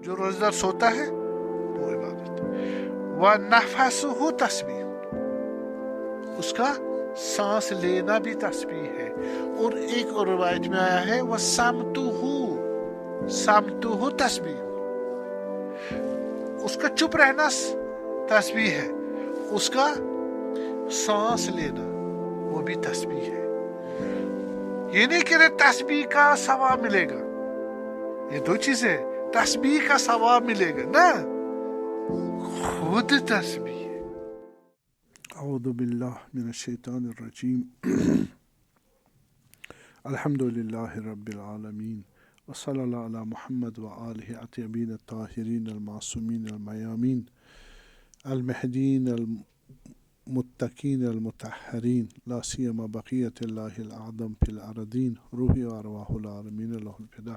جو روزے دار سوتا ہے وہ عبادت ہے. وَنَفَسُهُ تسبیح، اس کا سانس لینا بھی تسبیح ہے. اور ایک اور روایت میں آیا ہے وَسَمْتُهُ تسبیح، اس کا چپ رہنا تسبیح ہے، اس کا سانس لینا وہ بھی تسبیح ہے. یہ نہیں کہ تسبیح کا ثواب ملے گا، یہ دو چیزیں، تسبیح کا ثواب ملے گا نا، خود تسبیح ہے. اعوذ باللہ من الشیطان الرجیم. الحمد للہ رب العالمین، وصلی اللہ علی محمد وآلہ الطیبین الطاہرین المعصومین المیامین المہدین المتقین المطہرین، لا سیما بقیت اللہ الاعظم فی الارضین، روحی و ارواح العالمین لہ الفدا.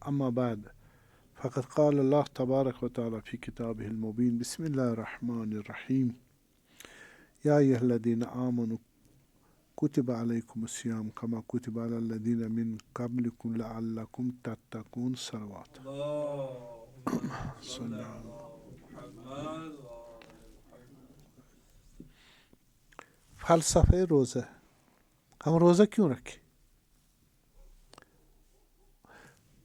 اما بعد، فقد قال اللہ تبارک و تعالی فی کتابہ المبین. بسم اللہ الرحمن الرحیم. یا ایھا الذین آمنوا کتب علیکم الصیام کما کتب علی الذین من قبلکم لعلکم تتقون. صلوات. فلسفہ روزہ، ہم روزہ کیوں رکھیں؟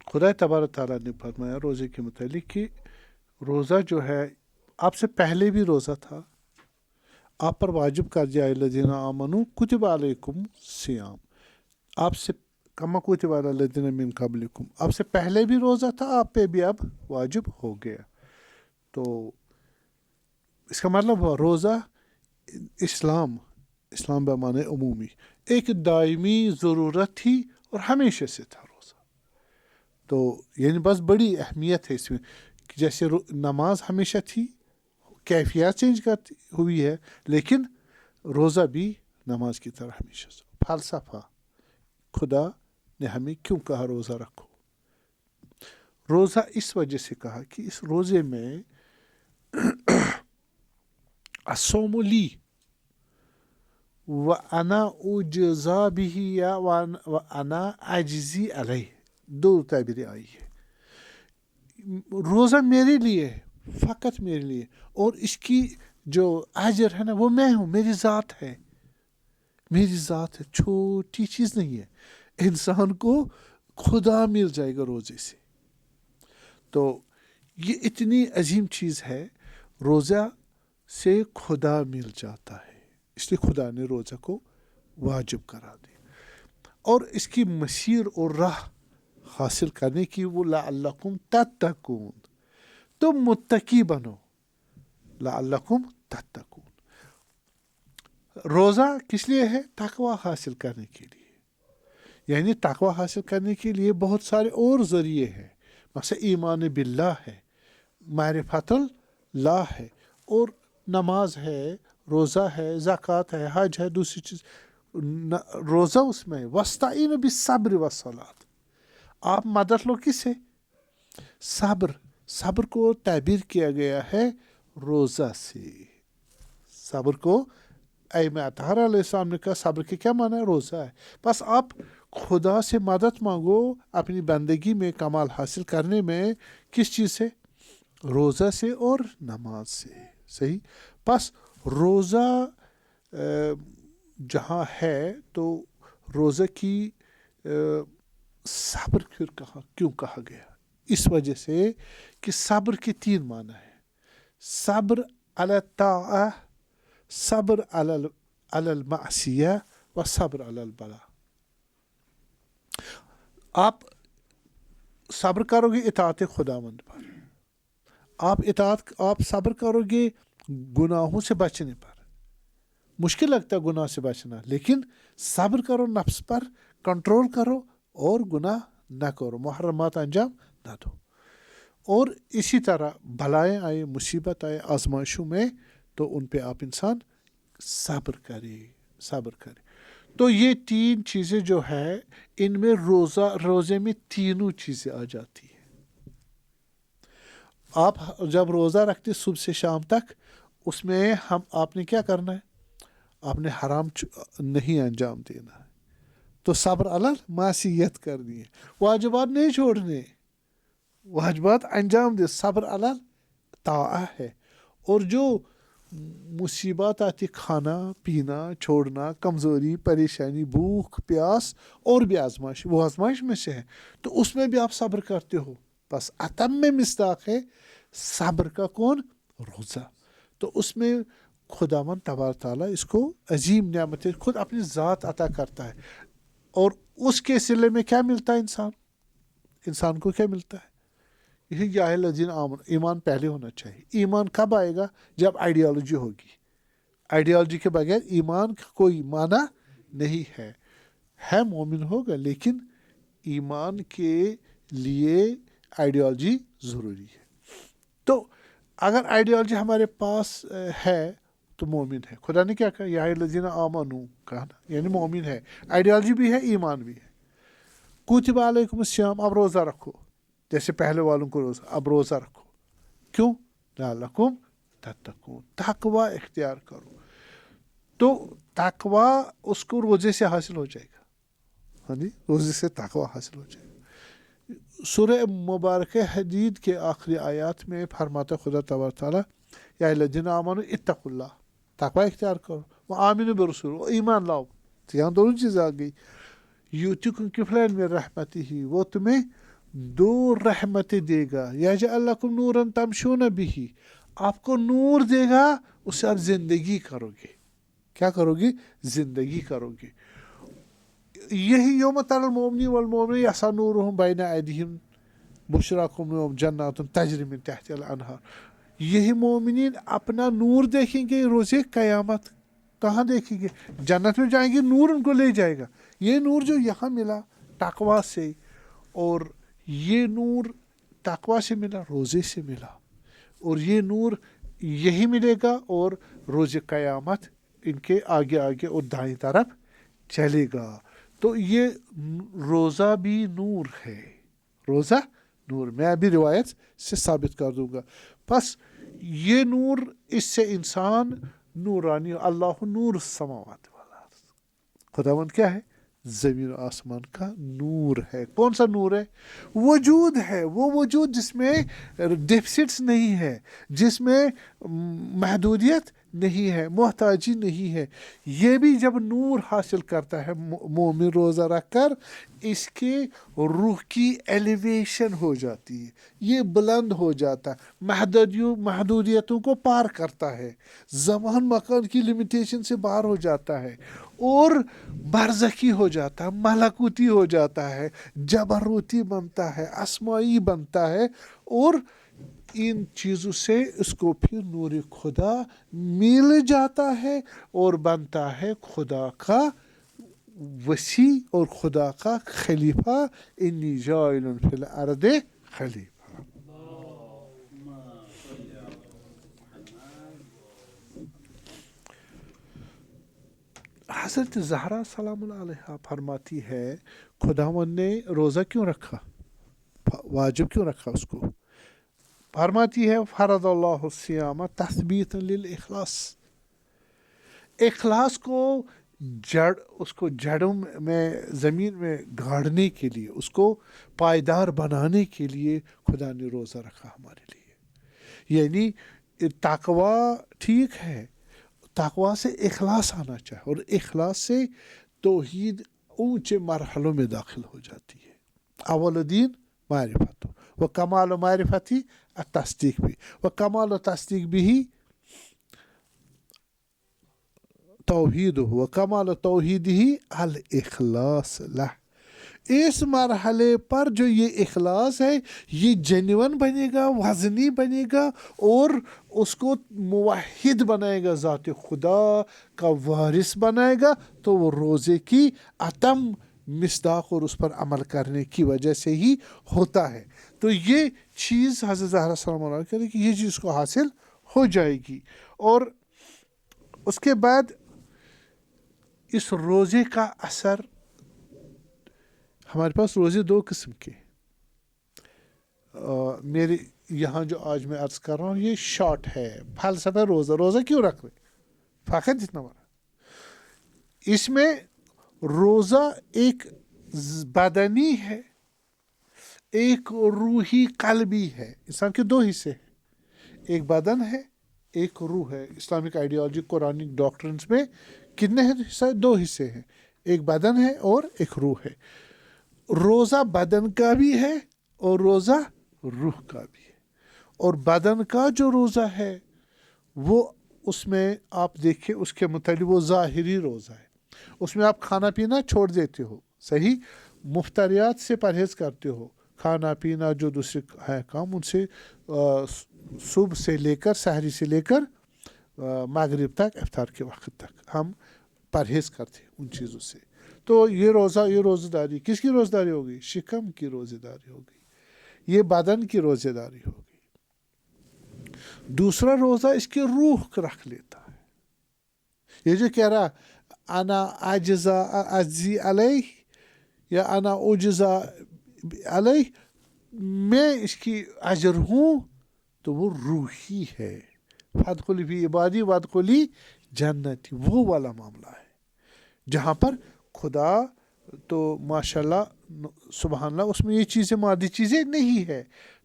خدا تبارک تعالیٰ نے فرمایا روزے کے متعلق کہ روزہ جو ہے آپ سے پہلے بھی روزہ تھا، آپ پر واجب کر دیا الذین آمنوا کتب علیکم صیام، آپ سے کما کتب علی الذین من قبلکم، آپ سے پہلے بھی روزہ تھا، آپ پہ بھی اب واجب ہو گیا. تو اس کا مطلب ہوا روزہ اسلام بمعنی عمومی ایک دائمی ضرورت تھی اور ہمیشہ سے تھا روزہ. تو یعنی بس بڑی اہمیت ہے اس میں کہ جیسے نماز ہمیشہ تھی، کیفیت چینج کرتی ہوئی ہے، لیکن روزہ بھی نماز کی طرح ہمیشہ سے. فلسفہ، خدا نے ہمیں کیوں کہا روزہ رکھو؟ روزہ اس وجہ سے کہا کہ اس روزے میں الصوم لی وَأَنَا أُجْزَى بِهِ یا وَأَنَا أَجْزِي عَلَيْهِ، دو تعبیریں آئی ہے. روزہ میرے لیے ہے، فقط میرے لیے، اور اس کی جو اجر ہے نا وہ میں ہوں، میری ذات ہے، چھوٹی چیز نہیں ہے. انسان کو خدا مل جائے گا روزے سے. تو یہ اتنی عظیم چیز ہے، روزہ سے خدا مل جاتا ہے، اس لیے خدا نے روزہ کو واجب کرا دیا. اور اس کی مسیر اور راہ حاصل کرنے کی وہ لعلکم تتقون، تم متقی بنو، لعلکم تتقون. روزہ کس لیے ہے؟ تقوی حاصل کرنے کے لیے. یعنی تقوی حاصل کرنے کے لیے بہت سارے اور ذریعے ہیں، مثلا ایمان باللہ ہے، معرفت اللہ ہے، اور نماز ہے، روزہ ہے، زکوٰۃ ہے، حج ہے. دوسری چیز روزہ اس میں وَاسْتَعِینُوا بِالصَّبْرِ وَالصَّلَاةِ، آپ مدد لو کس سے؟ صبر کو تعبیر کیا گیا ہے روزہ سے. صبر کو ائمہ اطہار علیہ السلام نے کہا صبر کے کیا معنی ہے؟ روزہ ہے. بس آپ خدا سے مدد مانگو اپنی بندگی میں کمال حاصل کرنے میں، کس چیز سے؟ روزہ سے اور نماز سے. صحیح. بس روزہ جہاں ہے تو روزہ کی صبر کیوں کہا گیا؟ اس وجہ سے کہ صبر کے 3 معنی ہیں: صبر علی الطاعہ، صبر علی المعصیہ، و صبر علی البلاء. آپ صبر کرو گے اطاعت خداوند پر، آپ صبر کرو گے گناہوں سے بچنے پر. مشکل لگتا ہے گناہ سے بچنا، لیکن صبر کرو، نفس پر کنٹرول کرو اور گناہ نہ کرو، محرمات انجام نہ دو. اور اسی طرح بلائیں آئے، مصیبت آئے، آزمائشوں میں، تو ان پہ آپ انسان صبر کرے. تو یہ 3 چیزیں جو ہے ان میں روزے میں تینوں چیزیں آ جاتی ہیں. آپ جب روزہ رکھتے صبح سے شام تک، اس میں آپ نے کیا کرنا ہے؟ آپ نے حرام نہیں انجام دینا ہے، تو صبر علی معصیت کرنی ہے، واجبات نہیں چھوڑنے، واجبات انجام دے, صبر علی طاعہ ہے. اور جو مصیبات آتی, کھانا پینا چھوڑنا, کمزوری, پریشانی, بھوک پیاس اور بھی آزمائش, وہ آزمائش میں سے ہے, تو اس میں بھی آپ صبر کرتے ہو. بس اتم میں مصداق ہے صبر کا کون؟ روزہ. تو اس میں خداوند تبارک تعالیٰ اس کو عظیم نعمت خود اپنی ذات عطا کرتا ہے. اور اس کے صلے میں کیا ملتا ہے انسان کو کیا ملتا ہے؟ یہ یا الذین آمنوا, ایمان پہلے ہونا چاہیے. ایمان کب آئے گا؟ جب آئیڈیالوجی ہوگی. آئیڈیالوجی کے بغیر ایمان کا کوئی معنی نہیں ہے مومن ہوگا, لیکن ایمان کے لیے آئیڈیالوجی ضروری ہے. تو اگر آئیڈیالوجی ہمارے پاس ہے تو مومن ہے. خدا نے کیا کہا؟ یا الذین آمنوا کہا نا, یعنی مومن ہے, آئیڈیالوجی بھی ہے, ایمان بھی ہے. کتب علیکم الصیام, اب روزہ رکھو, جیسے پہلے والوں کو روزہ, اب روزہ رکھو. کیوں؟ لعلکم تتقون, تقوی اختیار کرو. تو تقوی اس کو روزے سے حاصل ہو جائے گا. ہاں جی, روزے سے تقوی حاصل ہو جائے گا. سورہ مبارکہ حدید کے آخری آیات میں فرماتا خدا تبارک تعالیٰ, یا الذین آمنوا اتقوا اللہ, تقوی اختیار کرو, وآمنوا برسول, ایمان لاؤ. تو یہاں دونوں چیزیں آ گئی. یؤتکم کفلین من رحمتہ, وہ تمہیں 2 رحمتیں دے گا. یجعل لکم نورا تمشون بہ, آپ کو نور دے گا, اس سے آپ زندگی کرو گے. کیا کرو گے؟ زندگی کرو گے. یہی یوم تری المؤمنین والمؤمنات یسعی نورہم بین ایدیہم بشراکم یوم جنات تجری من تحتہا الانہار. یہی مومنین اپنا نور دیکھیں گے روز قیامت. کہاں دیکھیں گے؟ جنت میں جائیں گے, نور ان کو لے جائے گا. یہ نور جو یہاں ملا تقوی سے, اور یہ نور تقوی سے ملا, روزے سے ملا, اور یہ نور یہی ملے گا, اور روز قیامت ان کے آگے آگے اور دائیں طرف چلے گا. تو یہ روزہ بھی نور ہے, روزہ نور. میں ابھی روایت سے ثابت کر دوں گا. بس یہ نور, اس سے انسان نورانی, اللہ نور السماوات والارض, خداوند کیا ہے؟ زمین و آسمان کا نور ہے. کون سا نور ہے؟ وجود ہے, وہ وجود جس میں ڈیفسٹس نہیں ہے, جس میں محدودیت نہیں ہے, محتاجی نہیں ہے. یہ بھی جب نور حاصل کرتا ہے مومن روزہ رکھ کر, اس کے روح کی ایلیویشن ہو جاتی ہے, یہ بلند ہو جاتا ہے, محدودیتوں کو پار کرتا ہے, زمان مکان کی لمیٹیشن سے باہر ہو جاتا ہے, اور برزخی ہو جاتا ہے, ملکوتی ہو جاتا ہے, جبروتی بنتا ہے, اسمائی بنتا ہے. اور ان چیزوں سے اس کو پھر نور خدا مل جاتا ہے, اور بنتا ہے خدا کا وسیع اور خدا کا خلیفہ. انی جاعل فی الارض خلیفہ. حضرت زہرا سلام اللہ علیہ فرماتی ہے, خداوند نے روزہ کیوں رکھا, واجب کیوں رکھا اس کو؟ فرماتی ہے فرض اللہ الصیام تثبیتا للاخلاص, اخلاص کو اس کو جڑوں میں زمین میں گاڑنے کے لیے, اس کو پائیدار بنانے کے لیے خدا نے روزہ رکھا ہمارے لیے. یعنی تقوی ٹھیک ہے, تقوی سے اخلاص آنا چاہیے, اور اخلاص سے توحید اونچے مرحلوں میں داخل ہو جاتی ہے. اول دین معرفت, و کمال معرفتی التصدیق بھی, و کمال تصدیق بھی توحید, و کمال توحید ہی الاخلاص لہ. اس مرحلے پر جو یہ اخلاص ہے, یہ جینون بنے گا, وزنی بنے گا, اور اس کو موحد بنائے گا, ذات خدا کا وارث بنائے گا. تو وہ روزے کی اتم مصداق اور اس پر عمل کرنے کی وجہ سے ہی ہوتا ہے. تو یہ چیز حضرت زہرا سلام اللہ علیہ کہ یہ چیز کو حاصل ہو جائے گی. اور اس کے بعد اس روزے کا اثر, ہمارے پاس روزے 2 قسم کے, میرے یہاں جو آج میں عرض کر رہا ہوں یہ شارٹ ہے. فلسفہ روزہ کیوں رکھ رہے, فقط جتنا بڑا, اس میں روزہ ایک بدنی ہے, ایک روحی قلبی ہے. انسان کے دو حصے ہیں, ایک بدن ہے ایک روح ہے. اسلامک آئیڈیالوجی قرآنک ڈاکٹرنس میں کتنے حصے؟ دو حصے ہیں, ایک بدن ہے اور ایک روح ہے. روزہ بدن کا بھی ہے اور روزہ روح کا بھی ہے. اور بدن کا جو روزہ ہے وہ اس میں آپ دیکھیں اس کے متعلق وہ ظاہری روزہ ہے, اس میں آپ کھانا پینا چھوڑ دیتے ہو, صحیح, مفتریات سے پرہیز کرتے ہو, کھانا پینا جو دوسرے ہے کام ان سے صبح سے لے کر سحری سے لے کر مغرب تک افطار کے وقت تک ہم پرہیز کرتے ہیں ان چیزوں سے. تو یہ روزہ داری کس کی روزہ داری ہوگی؟ شکم کی روزہ داری ہوگی, یہ بدن کی روزہ داری ہوگی. دوسرا روزہ اس کی روح رکھ لیتا ہے. یہ جو کہہ رہا انا اجزی علیہ یا انا اجزا علیہ, میں اس کی اجر ہوں, تو وہ روحی ہے. فادخلی فی عبادی وادخلی جنتی, وہ والا معاملہ ہے جہاں پر خدا تو ماشاءاللہ سبحان اللہ اس میں یہ چیزیں مادی چیزیں نہیں ہے,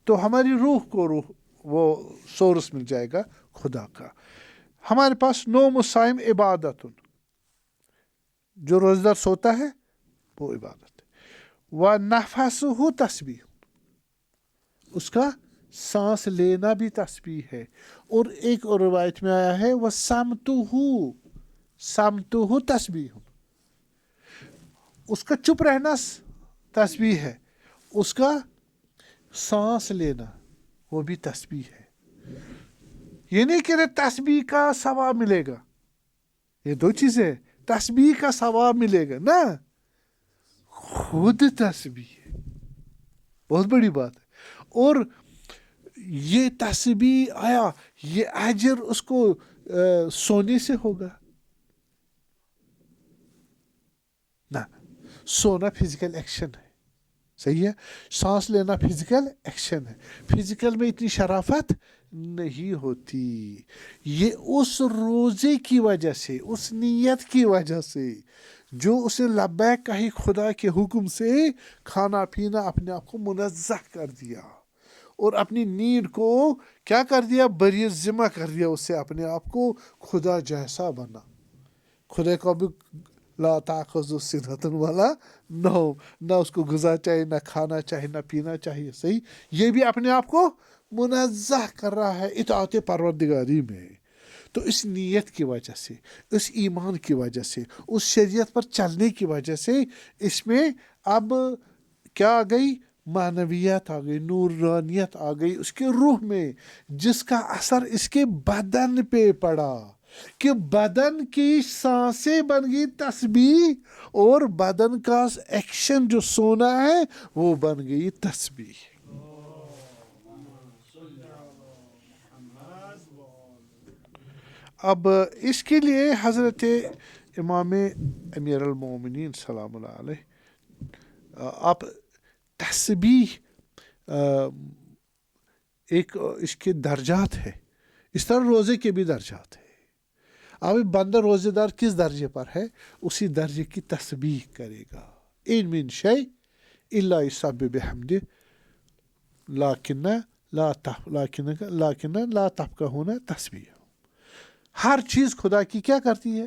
تو ہماری روح کو وہ سورس مل جائے گا خدا کا. ہمارے پاس نوم الصائم عبادت, جو روزہ دار سوتا ہے وہ عبادت ہے. وَنَفَسُهُ تسبیح, اس کا سانس لینا بھی تسبیح ہے. اور ایک اور روایت میں آیا ہے سمتُهُ تسبیح, اس کا چپ رہنا تسبیح ہے, اس کا سانس لینا وہ بھی تسبیح ہے. یہ نہیں کہ تسبیح کا ثواب ملے گا, یہ دو چیزیں ہیں, تسبیح کا ثواب ملے گا نا, خود تسبیح ہے, بہت بڑی بات ہے. اور یہ تسبیح آیا, یہ اجر اس کو سونے سے ہوگا نہ, سونا فزیکل ایکشن ہے, صحیح ہے, سانس لینا فزیکل ایکشن ہے, فزیکل میں اتنی شرافت نہیں ہوتی. یہ اس روزے کی وجہ سے, اس نیت کی وجہ سے جو اسے لبیک کہی خدا کے حکم سے, کھانا پینا اپنے آپ کو منزہ کر دیا اور اپنی نیند کو کیا کر دیا, بری ذمہ کر دیا, اس سے اپنے آپ کو خدا جیسا بنا. خدا کو بھی لا تاخذ سنۃ ولا نوم, نہ اس کو غذا چاہیے, نہ کھانا چاہیے, نہ پینا چاہیے, صحیح, یہ بھی اپنے آپ کو منزہ کر رہا ہے اطاعت پروردگاری میں. تو اس نیت کی وجہ سے, اس ایمان کی وجہ سے, اس شریعت پر چلنے کی وجہ سے اس میں اب کیا آ گئی, معنویت آ گئی, نورانیت آ گئی اس کے روح میں, جس کا اثر اس کے بدن پہ پڑا کہ بدن کی سانسیں بن گئی تسبیح, اور بدن کا ایکشن جو سونا ہے وہ بن گئی تسبیح. اب اس کے لیے حضرت امام امیر المومنین سلام اللہ علیہ, آپ تسبیح ایک اس کے درجات ہے, اس طرح روزے کے بھی درجات ہے. اب بندہ روزے دار کس درجے پر ہے, اسی درجے کی تسبیح کرے گا. ان من شیء الا یسبح بحمدہ لیکن لا تفقہون تسبیح. ہر چیز خدا کی کیا کرتی ہے,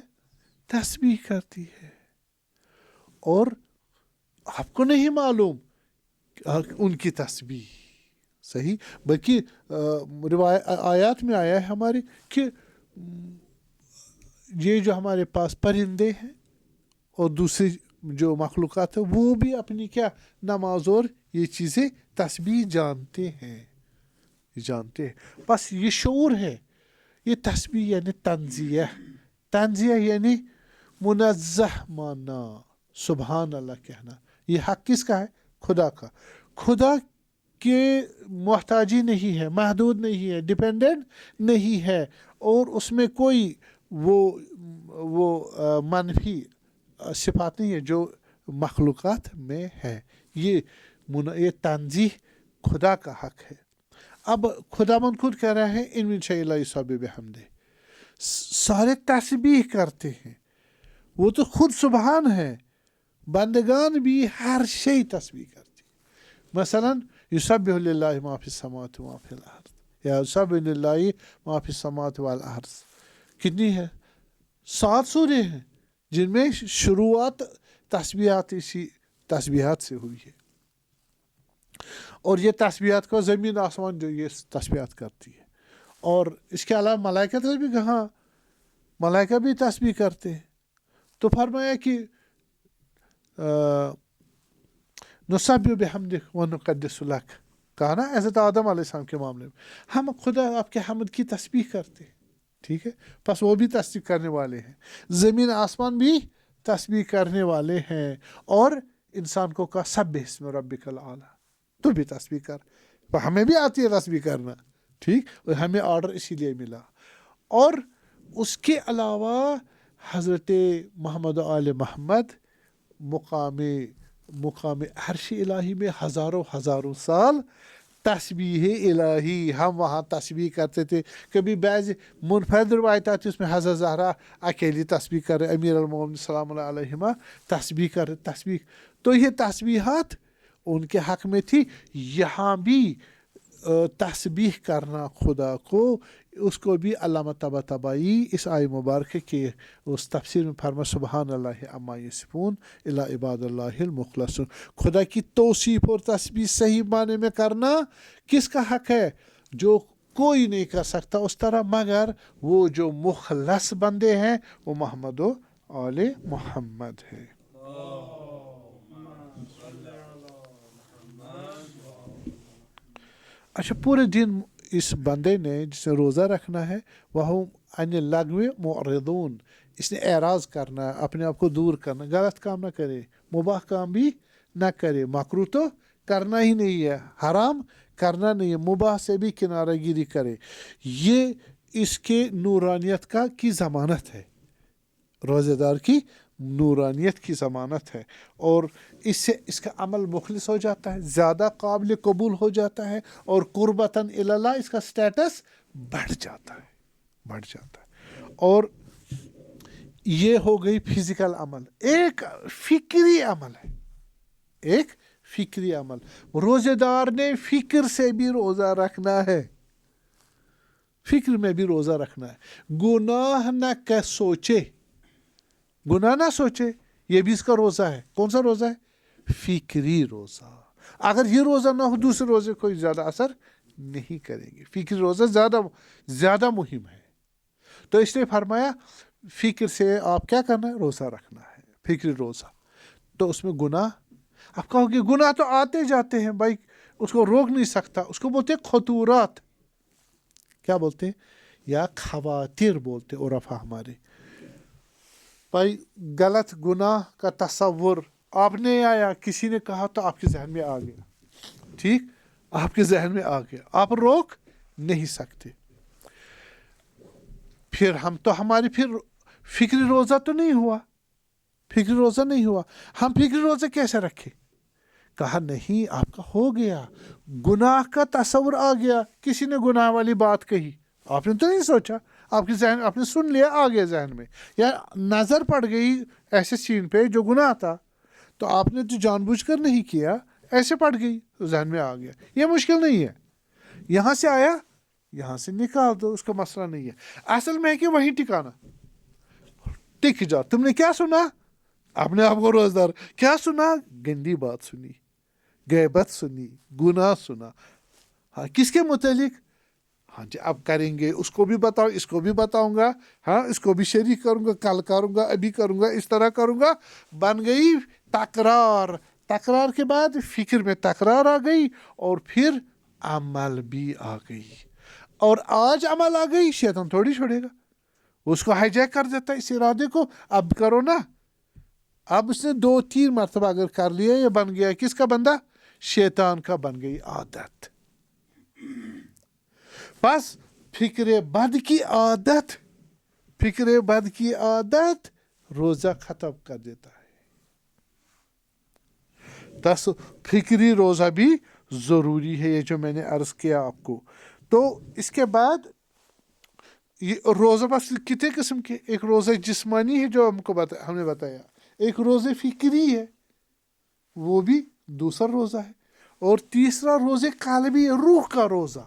تسبیح کرتی ہے, اور آپ کو نہیں معلوم ان کی تسبیح, صحیح, بلکہ آیات میں آیا ہے ہمارے کہ یہ جو ہمارے پاس پرندے ہیں اور دوسری جو مخلوقات ہیں وہ بھی اپنی کیا نماز اور یہ چیزیں تسبیح جانتے ہیں. بس یہ شعور ہے. یہ تسبیح یعنی تنزیہ یعنی منزہ ماننا, سبحان اللہ کہنا. یہ حق کس کا ہے, خدا کا. خدا کے محتاجی نہیں ہے, محدود نہیں ہے, ڈیپینڈنٹ نہیں ہے, اور اس میں کوئی وہ منفی صفات نہیں ہے جو مخلوقات میں ہے. یہ تنزیہ خدا کا حق ہے. اب خداوند خود کہہ رہے ہیں ان من شیء الا یسبح بحمدہ, سارے تسبیح کرتے ہیں, وہ تو خود سبحان ہے, بندگان بھی ہر شے تسبیح کرتے ہیں. مثلاً یسبح للہ ما فی السماوات وما فی الارض یا یسبح للہ ما فی السماوات والارض، کتنی ہے؟ 7 سورے ہیں جن میں شروعات تسبیحات سے ہوئی ہے، اور یہ تسبیحات کو زمین آسمان جو یہ تسبیحات کرتی ہے. اور اس کے علاوہ ملائکہ بھی کہاں، ملائکہ بھی تسبیح کرتے ہیں. تو فرمایا کہ نسبح بحمدک ونقدس لک، کہا نا حضرت آدم علیہ السلام کے معاملے میں، ہم خدا آپ کے حمد کی تسبیح کرتے ہیں. ٹھیک ہے، پس وہ بھی تسبیح کرنے والے ہیں، زمین آسمان بھی تسبیح کرنے والے ہیں. اور انسان کو کہا سبح اسم ربک الاعلی، تو بھی تسبیح کر. تو ہمیں بھی آتی ہے تسبیح کرنا، ٹھیک، اور ہمیں آرڈر اسی لیے ملا. اور اس کے علاوہ حضرت محمد و آل محمد مقام عرش الہی میں ہزاروں سال تسبیح الہی، ہم وہاں تسبیح کرتے تھے. کبھی بعض منفرد روایت آتی اس میں حضرت زہرا اکیلی تسبیح کر رہے، امیر المومنین سلام اللہ علیہما تسبیح کر رہے، تسبیح. تو یہ تسبیحات ان کے حق میں تھی. یہاں بھی تسبیح کرنا خدا کو، اس کو بھی علامہ طباطبائی اس آیہ مبارکہ کے اس تفسیر میں فرما سبحان اللہ عما یصفون الا عباد اللہ المخلصون. خدا کی توصیف اور تسبیح صحیح معنی میں کرنا کس کا حق ہے؟ جو کوئی نہیں کر سکتا اس طرح مگر وہ جو مخلص بندے ہیں، وہ محمد و آل محمد ہے. اچھا، پورے دن اس بندے نے جس نے روزہ رکھنا ہے، وہ عن اللغو معرضون، اس نے اعراض کرنا، اپنے آپ کو دور کرنا، غلط کام نہ کرے، مباح کام بھی نہ کرے. مکروہ تو کرنا ہی نہیں ہے، حرام کرنا نہیں ہے، مباح سے بھی کنارہ گیری کرے. یہ اس کے نورانیت کی ضمانت ہے، روزہ دار کی نورانیت کی ضمانت ہے. اور اس سے اس کا عمل مخلص ہو جاتا ہے، زیادہ قابل قبول ہو جاتا ہے، اور قربتاً الی اللہ اس کا سٹیٹس بڑھ جاتا ہے. اور یہ ہو گئی فزیکل عمل. ایک فکری عمل ہے، ایک فکری عمل. روزے دار نے فکر سے بھی روزہ رکھنا ہے، فکر میں بھی روزہ رکھنا ہے. گناہ نہ سوچے، گناہ نہ سوچے، یہ بھی اس کا روزہ ہے. کون سا روزہ ہے؟ فکری روزہ. اگر یہ روزہ نہ ہو دوسرے روزے کوئی زیادہ اثر نہیں کریں گے. فکری روزہ زیادہ مہم ہے. تو اس نے فرمایا فکر سے آپ کیا کرنا ہے؟ روزہ رکھنا ہے، فکری روزہ. تو اس میں گناہ، آپ کہو کہ گناہ تو آتے جاتے ہیں بھائی، اس کو روک نہیں سکتا. اس کو بولتے ہیں خطورات. کیا بولتے ہیں؟ یا خواتر بولتے عرفا ہمارے. بھائی غلط گناہ کا تصور آپ نے آیا، کسی نے کہا تو آپ کے ذہن میں آ گیا، ٹھیک، آپ کے ذہن میں آ گیا، آپ روک نہیں سکتے. پھر ہماری فکری روزہ تو نہیں ہوا، فکری روزہ نہیں ہوا. ہم فکری روزہ کیسے رکھے؟ کہا نہیں، آپ کا ہو گیا، گناہ کا تصور آ گیا، کسی نے گناہ والی بات کہی، آپ نے تو نہیں سوچا، آپ کے ذہن، آپ نے سن لیا، آ گیا ذہن میں، یا نظر پڑ گئی ایسے سین پہ جو گناہ تھا، تو آپ نے تو جان بوجھ کر نہیں کیا، ایسے پڑ گئی تو ذہن میں آ گیا. یہ مشکل نہیں ہے، یہاں سے آیا یہاں سے نکال دو، اس کا مسئلہ نہیں ہے. اصل میں ہے کہ وہیں ٹکانا، ٹک جاؤ. تم نے کیا سنا؟ اپنے آپ کو روزدار کیا سنا؟ گندی بات سنی، غیبت سنی، گناہ سنا. ہاں، کس کے متعلق؟ ہاں جی، اب کریں گے، اس کو بھی بتاؤ، اس کو بھی بتاؤں گا، ہاں اس کو بھی شریک کروں گا، کل کروں گا، ابھی کروں گا، اس طرح کروں گا. بن گئی تکرار کے بعد فکر میں تکرار آ گئی، اور پھر عمل بھی آ گئی. اور آج عمل آ گئی، شیطان تھوڑی چھوڑے گا، اس کو ہائی جیک کر دیتا ہے اس ارادے کو. اب کرو نا. اب اس نے 2-3 مرتبہ اگر کر لیا، یہ بن گیا کس کا بندہ؟ شیطان کا بن گئی عادت. بس فکر بد کی عادت روزہ ختم کر دیتا ہے. دس فکری روزہ بھی ضروری ہے، یہ جو میں نے عرض کیا آپ کو. تو اس کے بعد یہ روزہ بس کتنے قسم کے؟ ایک روزہ جسمانی ہے جو ہم نے بتایا، ایک روزہ فکری ہے، وہ بھی دوسرا روزہ ہے. اور تیسرا روزے قلبی روح کا روزہ.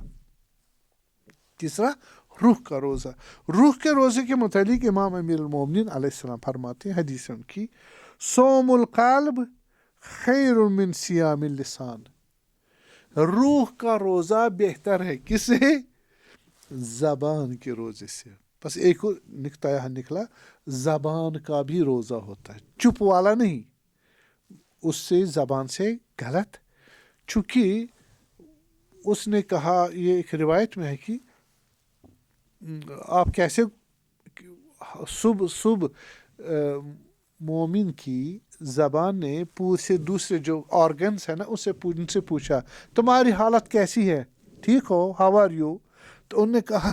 تیسرا روح کا روزہ. روح کے روزے کے متعلق امام امیر المومنین علیہ السلام فرماتے ہیں حدیث ان کی صوم القلب خیر من صیام اللسان. روح کا روزہ بہتر ہے کس سے؟ زبان کے روزے سے. بس ایک نکتہ یہاں نکلا, زبان کا بھی روزہ ہوتا ہے, چپ والا نہیں, اس سے زبان سے غلط. چونکہ اس نے کہا, یہ ایک روایت میں ہے کہ آپ کیسے صبح مومن کی زبان نے پور سے دوسرے جو آرگنس ہیں نا ان سے پوچھا تمہاری حالت کیسی ہے, ٹھیک ہو, ہاؤ آر یو؟ تو انہوں نے کہا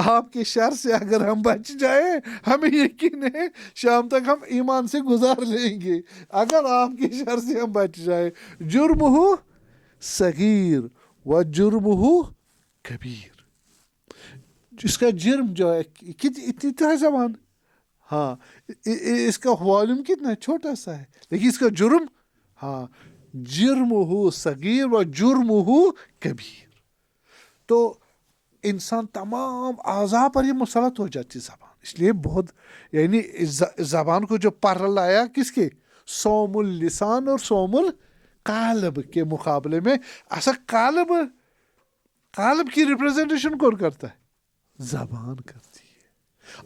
آپ کے شر سے اگر ہم بچ جائیں ہمیں یقین ہے شام تک ہم ایمان سے گزار لیں گے. اگر آپ کے شر سے ہم بچ جائیں, جرم ہو صغیر و جرم ہو کبیر. اس کا جرم جو ہے اتنی تو ہے زبان, ہاں اس کا والیوم کتنا چھوٹا سا ہے, لیکن اس کا جرم, ہاں جرم ہو صغیر و جرم ہو کبیر. تو انسان تمام اعضاء پر یہ مسلط ہو جاتی زبان. اس لیے بہت یعنی زبان کو جو پر لایا کس کے؟ صوم اللسان اور صوم القلب کے مقابلے میں. ایسا قلب کی ریپریزنٹیشن کون کرتا ہے؟ زبان کرتی ہے.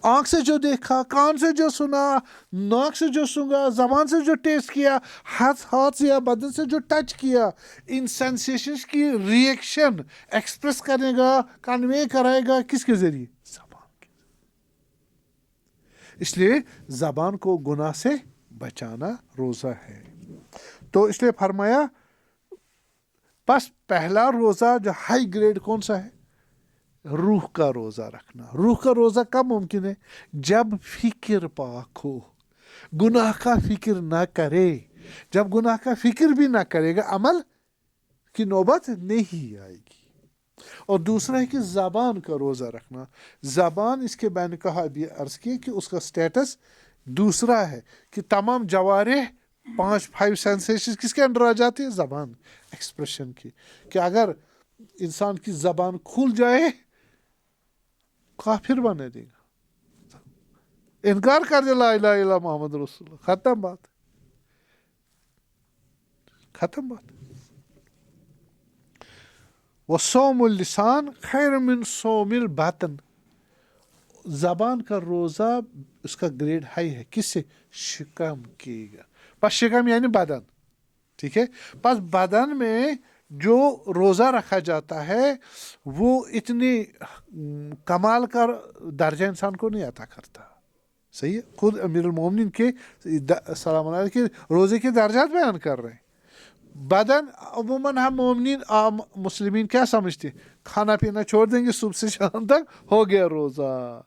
آنکھ سے جو دیکھا, کان سے جو سنا, ناک سے جو سنگا, زبان سے جو ٹیسٹ کیا, ہاتھ سے یا بدن سے جو ٹچ کیا, ان سینسیشنز کی ریئیکشن ایکسپریس کرے گا, کنوے کرائے گا کس کے ذریعے؟ زبان کے. اس لیے زبان کو گناہ سے بچانا روزہ ہے. تو اس لیے فرمایا بس پہلا روزہ جو ہائی گریڈ کون سا ہے؟ روح کا روزہ رکھنا. روح کا روزہ کب ممکن ہے؟ جب فکر پاک ہو, گناہ کا فکر نہ کرے. جب گناہ کا فکر بھی نہ کرے گا عمل کی نوبت نہیں آئے گی. اور دوسرا ہے کہ زبان کا روزہ رکھنا. زبان اس کے میں نے کہا ابھی عرض کی کہ اس کا سٹیٹس دوسرا ہے کہ تمام جوارح 5 سینسیشن کس کے انڈر آ جاتے ہیں؟ زبان ایکسپریشن کی. کہ اگر انسان کی زبان کھل جائے کافر بنے دے گا, انکار کر دے لا الہ الا محمد رسول اللہ, ختم بات, ختم بات. وصوم اللسان خیر من صوم الباطن. زبان کا روزہ اس کا گریڈ ہائی ہے کس سے؟ شکم کی گا. بس شکم یعنی بدن, ٹھیک ہے. بس بدن میں جو روزہ رکھا جاتا ہے وہ اتنی کمال کا درجہ انسان کو نہیں عطا کرتا. صحیح ہے, خود امیر المومنین کے سلام علیہ کے روزے کے درجات بیان کر رہے ہیں. بدن عموماً ہم مومنین عام مسلمین کیا سمجھتے ہیں؟ کھانا پینا چھوڑ دیں گے صبح سے شام تک ہو گیا روزہ.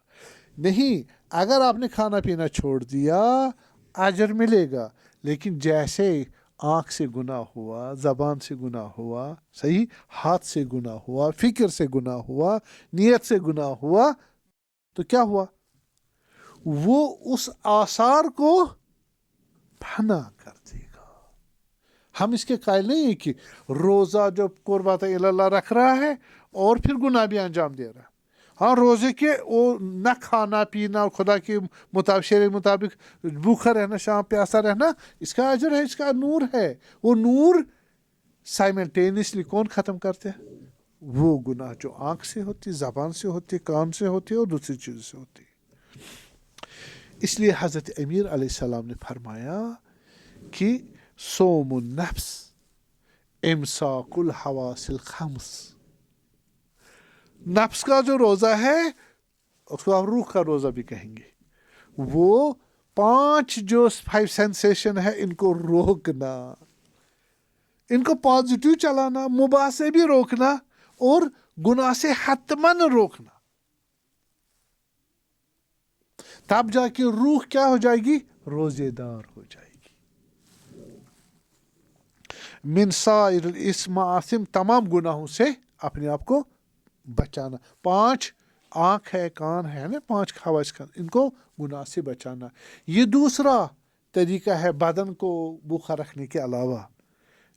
نہیں, اگر آپ نے کھانا پینا چھوڑ دیا اجر ملے گا, لیکن جیسے آنکھ سے گناہ ہوا, زبان سے گناہ ہوا, صحیح, ہاتھ سے گناہ ہوا, فکر سے گناہ ہوا, نیت سے گناہ ہوا, تو کیا ہوا؟ وہ اس آثار کو فنا کر دے گا. ہم اس کے قائل نہیں ہیں کہ روزہ جو قربت اللہ رکھ رہا ہے اور پھر گناہ بھی انجام دے رہا ہے. ہاں, روزے کے وہ نہ کھانا پینا, خدا کے مطابق شریع مطابق بھوکا رہنا, شام پیاسا رہنا, اس کا اجر ہے, اس کا نور ہے. وہ نور سائملٹینیسلی کون ختم کرتے ہیں؟ وہ گناہ جو آنکھ سے ہوتی, زبان سے ہوتی, کان سے ہوتی اور دوسری چیزوں سے ہوتی. اس لیے حضرت امیر علیہ السلام نے فرمایا کہ صوم النفس امساک الحواس الخمس. نفس کا جو روزہ ہے اس کو آپ روح کا روزہ بھی کہیں گے. وہ 5 سینسیشن ہے ان کو روکنا, ان کو پازیٹیو چلانا, مباح سے بھی روکنا اور گناہ سے حتماً روکنا. تب جا کے روح کیا ہو جائے گی؟ روزے دار ہو جائے گی. من سائر الاسم آثم, تمام گناہوں سے اپنے آپ کو بچانا. 5 آنکھ ہے, کان ہے نا, 5 خواص کا, ان کو گناہ سے بچانا. یہ دوسرا طریقہ ہے بدن کو بھوکا رکھنے کے علاوہ.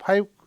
5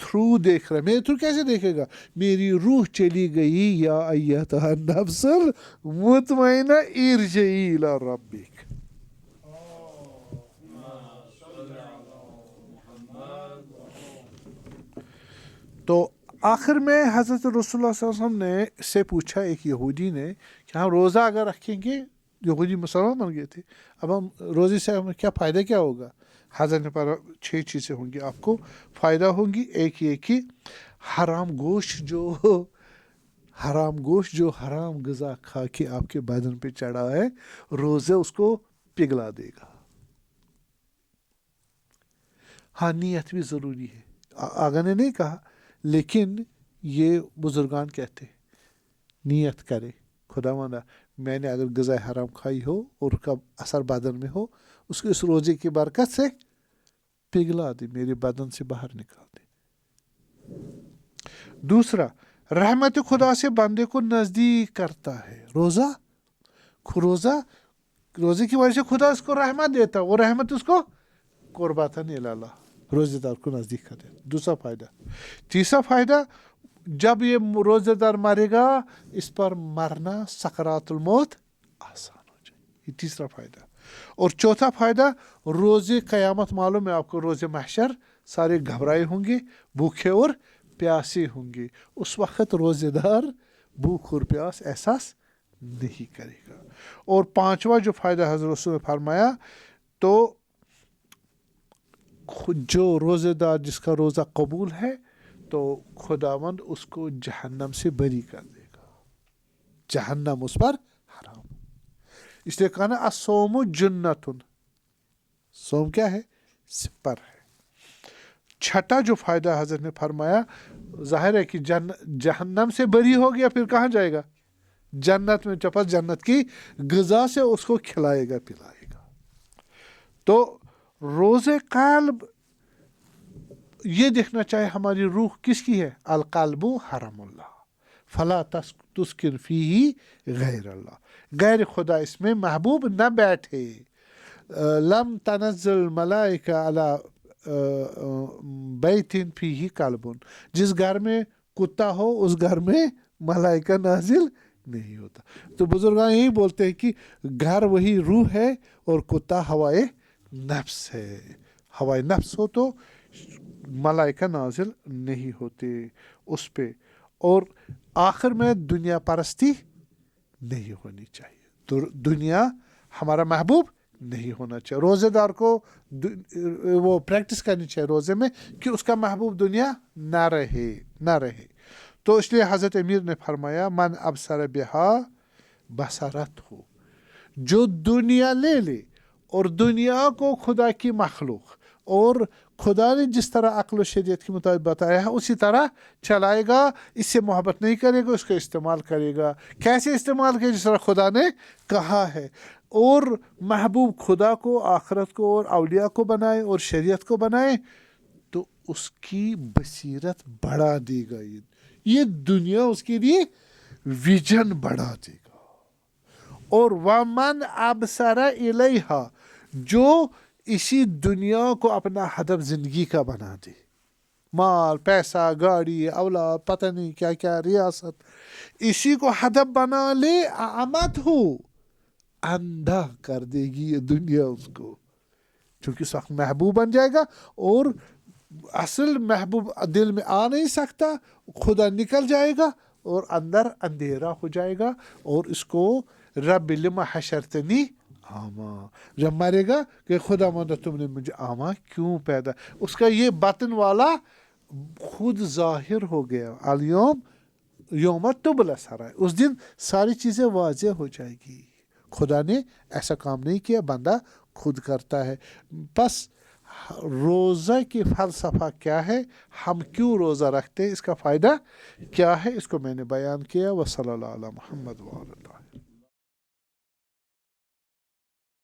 تھرو دیکھ رہا ہے. میرے تھرو کیسے دیکھے گا؟ میری روح چلی گئی یا ایتھا النفس المطمئنہ ارجعی الی ربک. تو آخر میں حضرت رسول اللہ صلی اللہ علیہ وسلم نے سے پوچھا ایک یہودی نے کہ ہم روزہ اگر رکھیں گے، یہودی مسلمان بن گئے تھے، اب ہم روزے سے ہمیں کیا فائدہ کیا ہوگا؟ حضرت نے پر 6 چیزیں ہوں گی آپ کو فائدہ ہوں گی. ایک یہ کہ حرام گوشت جو حرام غذا کھا کے آپ کے بدن پہ چڑھا ہے، روزہ اس کو پگھلا دے گا. ہاں نیت بھی ضروری ہے، آگا نے نہیں کہا، لیکن یہ بزرگان کہتے نیت کرے خدا مانا میں نے اگر غذا حرام کھائی ہو اور اس کا اثر بدن میں ہو، اس کو اس روزے کی برکت سے پگھلا دے، میرے بدن سے باہر نکال دے. دوسرا، رحمت خدا سے بندے کو نزدیک کرتا ہے. روزے کی وجہ سے خدا اس کو رحمت دیتا، وہ رحمت اس کو قرباتن اللہ روزے دار کو نزدیک کر دیتا. دوسرا فائدہ. تیسرا فائدہ، جب یہ روزے دار مرے گا اس پر مرنا سکرات الموت آسان ہو جائے. یہ تیسرا فائدہ. اور چوتھا فائدہ، روزے قیامت معلوم ہے آپ کو، روزے محشر سارے گھبرائے ہوں گے، بھوکے اور پیاسے ہوں گے. اس وقت روزے دار بھوک اور پیاس احساس نہیں کرے گا. اور پانچواں جو فائدہ حضرت رسول نے فرمایا، تو جو روزے دار جس کا روزہ قبول ہے تو خداوند اس کو جہنم سے بری کر دے گا، جہنم اس پر حرام. اس لیے کہا نا الصوم جنتن، صوم کیا ہے؟ سپر ہے. چھٹا جو فائدہ حضرت نے فرمایا، ظاہر ہے کہ جہنم سے بری ہو گیا، پھر کہاں جائے گا؟ جنت میں. چپس جنت کی غذا سے اس کو کھلائے گا پلائے گا. تو روزے قلب یہ دیکھنا چاہے ہماری روح کس کی ہے؟ القلب حرم اللہ فلا تسکن فیہ غیر اللہ، غیر خدا اس میں محبوب نہ بیٹھے. لم تنزل ملائکہ علی بیت فیہ قلب، جس گھر میں کتا ہو اس گھر میں ملائکہ نازل نہیں ہوتا. تو بزرگان یہی بولتے ہیں کہ گھر وہی روح ہے اور کتا ہوائے نفس ہے. ہوائے نفس ہو تو ملائکہ نازل نہیں ہوتے اس پہ. اور آخر میں دنیا پرستی نہیں ہونی چاہیے، تو دنیا ہمارا محبوب نہیں ہونا چاہیے. روزے دار کو وہ پریکٹس کرنی چاہیے روزے میں کہ اس کا محبوب دنیا نہ رہے. تو اس لیے حضرت امیر نے فرمایا من ابصر بہا بصرت ہو، جو دنیا لے لے اور دنیا کو خدا کی مخلوق اور خدا نے جس طرح عقل و شریعت کے مطابق بتایا ہے اسی طرح چلائے گا، اس سے محبت نہیں کرے گا، اس کا استعمال کرے گا. کیسے استعمال کرے؟ جس طرح خدا نے کہا ہے. اور محبوب خدا کو، آخرت کو اور اولیاء کو بنائے اور شریعت کو بنائے تو اس کی بصیرت بڑھا دے گا. یہ دنیا اس کے لیے ویژن بڑھا دے گا. اور وَمَنْ أَبْصَرَ إِلَيْهَا، جو اسی دنیا کو اپنا ہدف زندگی کا بنا دے، مال پیسہ گاڑی اولاد پتہ نہیں کیا کیا ریاست، اسی کو ہدف بنا لے، آمد ہو اندھا کر دے گی یہ دنیا اس کو، چونکہ اس وقت محبوب بن جائے گا. اور اصل محبوب دل میں آ نہیں سکتا، خدا نکل جائے گا اور اندر اندھیرا ہو جائے گا. اور اس کو رب لما حشرتنی اعمیٰ، جب مرے گا کہ خدا مند تم نے مجھے اعمیٰ کیوں پیدا، اس کا یہ باطن والا خود ظاہر ہو گیا. الیوم یوم تبلی السرائر، اس دن ساری چیزیں واضح ہو جائے گی. خدا نے ایسا کام نہیں کیا، بندہ خود کرتا ہے. بس روزہ کی فلسفہ کیا ہے، ہم کیوں روزہ رکھتے ہیں، اس کا فائدہ کیا ہے، اس کو میں نے بیان کیا. وصلی اللہ علی محمد وعلی